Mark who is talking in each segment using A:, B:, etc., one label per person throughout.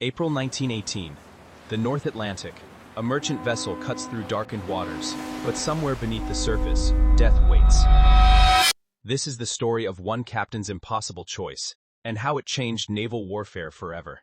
A: April 1918. The North Atlantic. A merchant vessel cuts through darkened waters, but somewhere beneath the surface, death waits. This is the story of one captain's impossible choice, and how it changed naval warfare forever.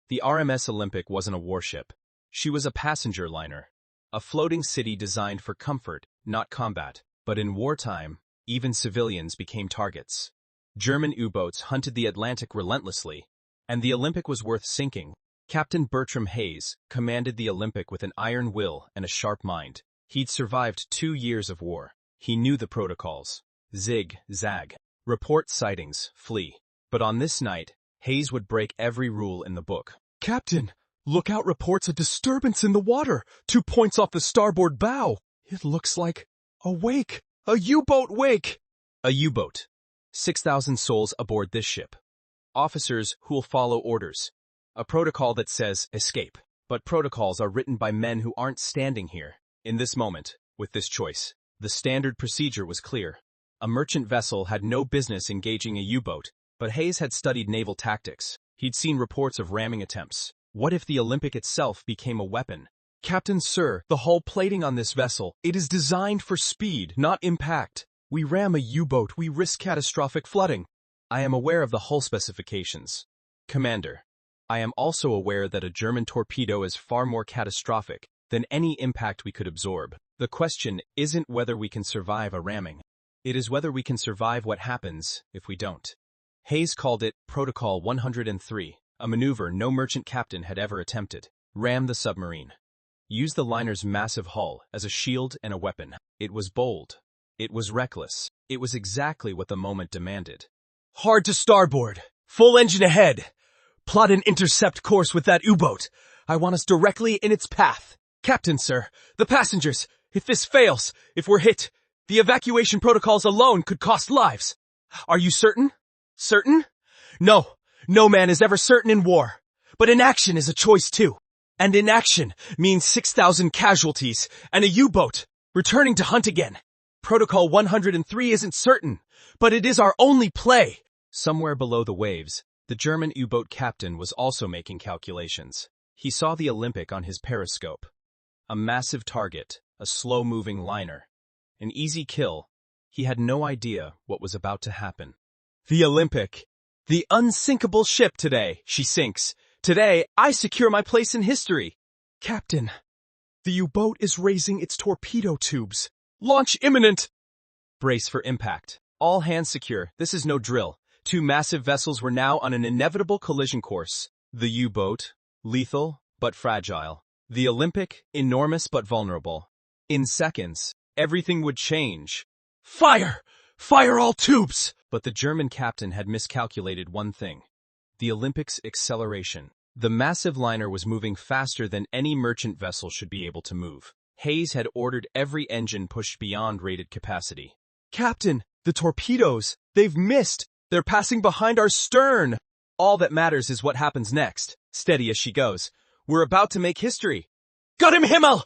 A: The RMS Olympic wasn't a warship. She was a passenger liner. A floating city designed for comfort, not combat. But in wartime, even civilians became targets. German U-boats hunted the Atlantic relentlessly, and the Olympic was worth sinking. Captain Bertram Hayes commanded the Olympic with an iron will and a sharp mind. He'd survived 2 years of war. He knew the protocols. Zig, zag. Report sightings, flee. But on this night, Hayes would break every rule in the book.
B: "Captain, lookout reports a disturbance in the water, 2 points off the starboard bow. It looks like a wake, a U-boat wake."
A: A U-boat. 6,000 souls aboard this ship. Officers who'll follow orders. A protocol that says escape. But protocols are written by men who aren't standing here. In this moment, with this choice, the standard procedure was clear. A merchant vessel had no business engaging a U-boat, but Hayes had studied naval tactics. He'd seen reports of ramming attempts. What if the Olympic itself became a weapon?
B: "Captain, sir, the hull plating on this vessel, it is designed for speed, not impact. We ram a U-boat, we risk catastrophic flooding."
A: I am aware of the hull specifications. Commander, I am also aware that a German torpedo is far more catastrophic than any impact we could absorb. The question isn't whether we can survive a ramming. It is whether we can survive what happens if we don't. Hayes called it Protocol 103, a maneuver no merchant captain had ever attempted. Ram the submarine. Use the liner's massive hull as a shield and a weapon. It was bold. It was reckless. It was exactly what the moment demanded.
B: "Hard to starboard. Full engine ahead. Plot an intercept course with that U-boat. I want us directly in its path. Captain, sir, the passengers, if this fails, if we're hit, the evacuation protocols alone could cost lives. Are you certain? Certain? No. No man is ever certain in war. But inaction is a choice too. And inaction means 6,000 casualties and a U-boat returning to hunt again. Protocol 103 isn't certain, but it is our only play."
A: Somewhere below the waves, the German U-boat captain was also making calculations. He saw the Olympic on his periscope. A massive target, a slow-moving liner. An easy kill. He had no idea what was about to happen.
B: "The Olympic. The unsinkable ship today. She sinks. Today, I secure my place in history. Captain, the U-boat is raising its torpedo tubes. Launch imminent."
A: Brace for impact. All hands secure. This is no drill. 2 massive vessels were now on an inevitable collision course. The U-boat, lethal but fragile. The Olympic, enormous but vulnerable. In seconds, everything would change.
B: "Fire! Fire all tubes!"
A: But the German captain had miscalculated one thing. The Olympic's acceleration. The massive liner was moving faster than any merchant vessel should be able to move. Hayes had ordered every engine pushed beyond rated capacity.
B: "Captain, the torpedoes, they've missed. They're passing behind our stern."
A: All that matters is what happens next. Steady as she goes. We're about to make history.
B: "Got him, Himmel!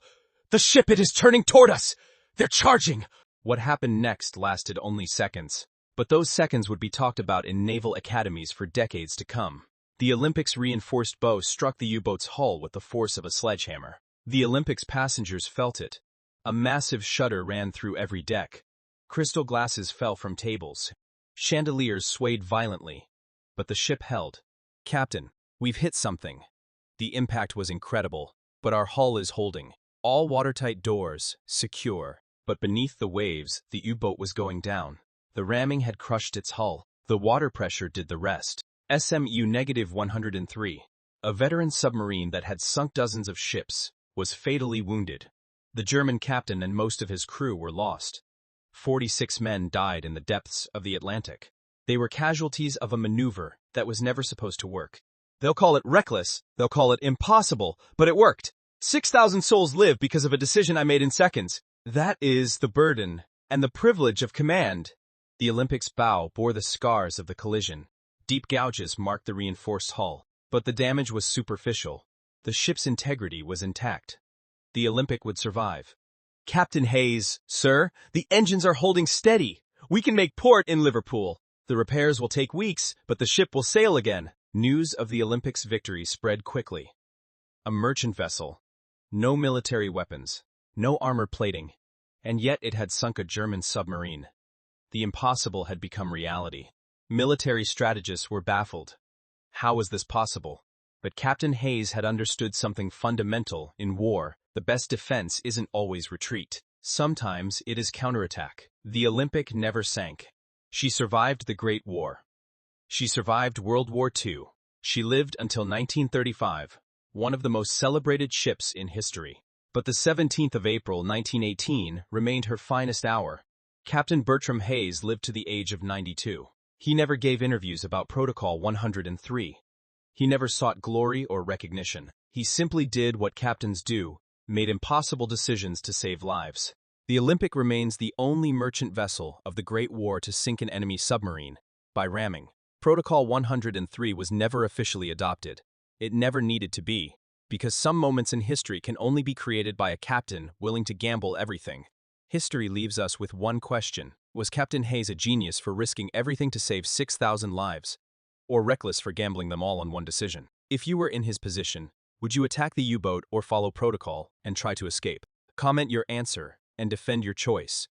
B: The ship, it is turning toward us. They're charging."
A: What happened next lasted only seconds. But those seconds would be talked about in naval academies for decades to come. The Olympic's reinforced bow struck the U-boat's hull with the force of a sledgehammer. The Olympic's passengers felt it. A massive shudder ran through every deck. Crystal glasses fell from tables. Chandeliers swayed violently. But the ship held. "Captain, we've hit something." The impact was incredible, but our hull is holding. All watertight doors, secure. But beneath the waves, the U-boat was going down. The ramming had crushed its hull. The water pressure did the rest. SMU-103, a veteran submarine that had sunk dozens of ships, was fatally wounded. The German captain and most of his crew were lost. 46 men died in the depths of the Atlantic. They were casualties of a maneuver that was never supposed to work. They'll call it reckless, they'll call it impossible, but it worked. 6,000 souls lived because of a decision I made in seconds. That is the burden and the privilege of command. The Olympic's bow bore the scars of the collision. Deep gouges marked the reinforced hull, but the damage was superficial. The ship's integrity was intact. The Olympic would survive. "Captain Hayes, sir, the engines are holding steady. We can make port in Liverpool. The repairs will take weeks, but the ship will sail again." News of the Olympics' victory spread quickly. A merchant vessel, no military weapons, no armor plating, and yet it had sunk a German submarine. The impossible had become reality. Military strategists were baffled. How was this possible? But Captain Hayes had understood something fundamental in war. The best defense isn't always retreat. Sometimes it is counterattack. The Olympic never sank. She survived the Great War. She survived World War II. She lived until 1935, one of the most celebrated ships in history. But the 17th of April 1918 remained her finest hour. Captain Bertram Hayes lived to the age of 92. He never gave interviews about Protocol 103. He never sought glory or recognition. He simply did what captains do, made impossible decisions to save lives. The Olympic remains the only merchant vessel of the Great War to sink an enemy submarine by ramming. Protocol 103 was never officially adopted. It never needed to be, because some moments in history can only be created by a captain willing to gamble everything. History leaves us with one question. Was Captain Hayes a genius for risking everything to save 6,000 lives, or reckless for gambling them all on one decision? If you were in his position, would you attack the U-boat or follow protocol and try to escape? Comment your answer and defend your choice.